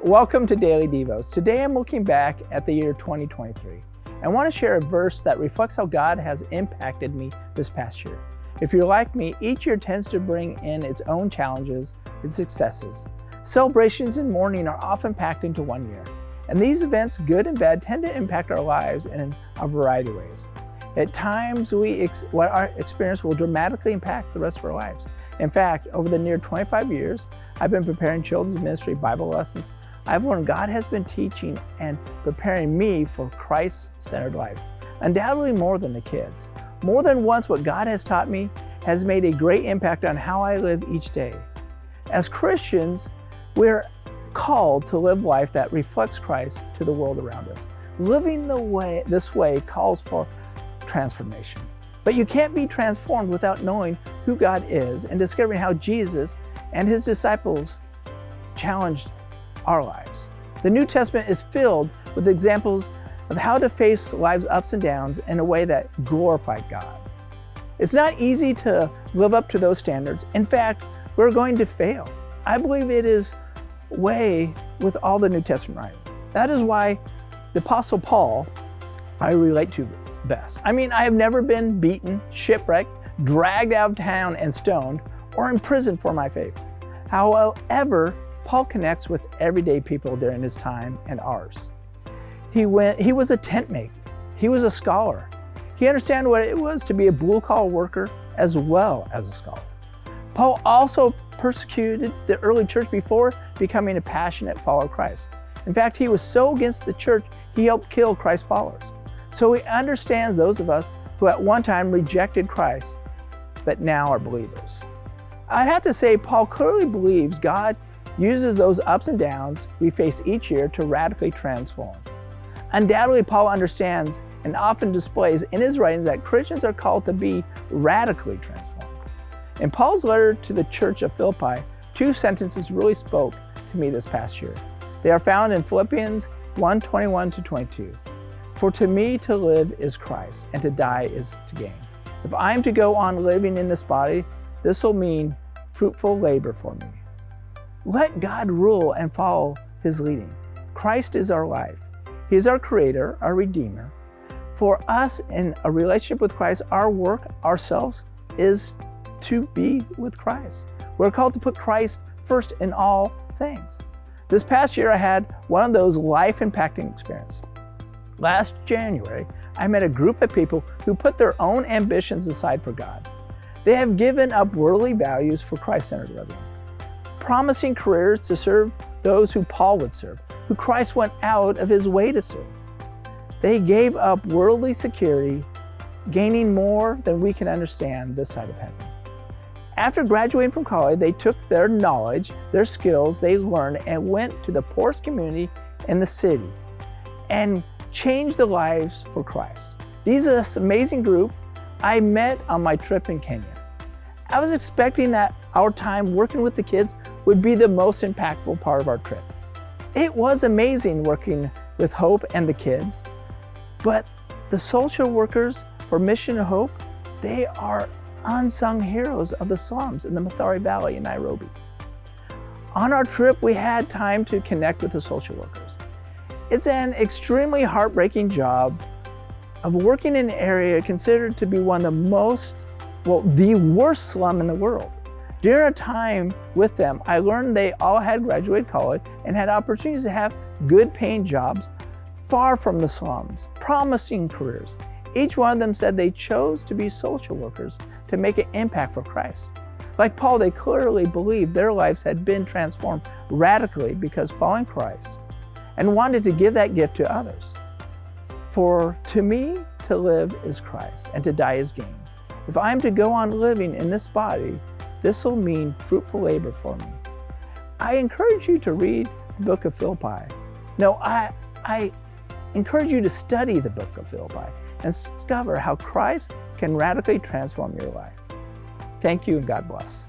Welcome to Daily Devos. Today I'm looking back at the year 2023. I want to share a verse that reflects how God has impacted me this past year. If you're like me, each year tends to bring in its own challenges and successes. Celebrations and mourning are often packed into one year. And these events, good and bad, tend to impact our lives in a variety of ways. At times, what our experience will dramatically impact the rest of our lives. In fact, over the near 25 years, I've been preparing children's ministry Bible lessons. I've learned God has been teaching and preparing me for Christ-centered life. Undoubtedly more than the kids. More than once, what God has taught me has made a great impact on how I live each day. As Christians, we're called to live life that reflects Christ to the world around us. Living this way calls for transformation. But you can't be transformed without knowing who God is and discovering how Jesus and his disciples challenged our lives. The New Testament is filled with examples of how to face life's ups and downs in a way that glorified God. It's not easy to live up to those standards. In fact, we're going to fail. I believe it is way with all the New Testament writing. That is why the Apostle Paul I relate to best. I have never been beaten, shipwrecked, dragged out of town and stoned, or imprisoned for my faith. However, Paul connects with everyday people during his time and ours. He was a tent maker. He was a scholar. He understood what it was to be a blue-collar worker as well as a scholar. Paul also persecuted the early church before becoming a passionate follower of Christ. In fact, he was so against the church, he helped kill Christ's followers. So he understands those of us who at one time rejected Christ, but now are believers. I'd have to say Paul clearly believes God uses those ups and downs we face each year to radically transform. Undoubtedly, Paul understands and often displays in his writings that Christians are called to be radically transformed. In Paul's letter to the church of Philippi, two sentences really spoke to me this past year. They are found in Philippians 1:21-22. For to me to live is Christ, and to die is to gain. If I am to go on living in this body, this will mean fruitful labor for me. Let God rule and follow his leading. Christ is our life. He is our creator, our redeemer. For us in a relationship with Christ, our work, ourselves, is to be with Christ. We're called to put Christ first in all things. This past year, I had one of those life-impacting experiences. Last January, I met a group of people who put their own ambitions aside for God. They have given up worldly values for Christ-centered living, promising careers to serve those who Paul would serve, who Christ went out of his way to serve. They gave up worldly security, gaining more than we can understand this side of heaven. After graduating from college, they took their knowledge, their skills they learned, and went to the poorest community in the city and changed their lives for Christ. These are this amazing group I met on my trip in Kenya. I was expecting that our time working with the kids would be the most impactful part of our trip. It was amazing working with Hope and the kids, but the social workers for Mission Hope, they are unsung heroes of the slums in the Mathare Valley in Nairobi. On our trip, we had time to connect with the social workers. It's an extremely heartbreaking job of working in an area considered to be one of the worst slum in the world. During our time with them, I learned they all had graduated college and had opportunities to have good paying jobs far from the slums, promising careers. Each one of them said they chose to be social workers to make an impact for Christ. Like Paul, they clearly believed their lives had been transformed radically because following Christ, and wanted to give that gift to others. For to me, to live is Christ, and to die is gain. If I am to go on living in this body, this will mean fruitful labor for me. I encourage you to read the book of Philippi. No, I encourage you to study the book of Philippi and discover how Christ can radically transform your life. Thank you and God bless.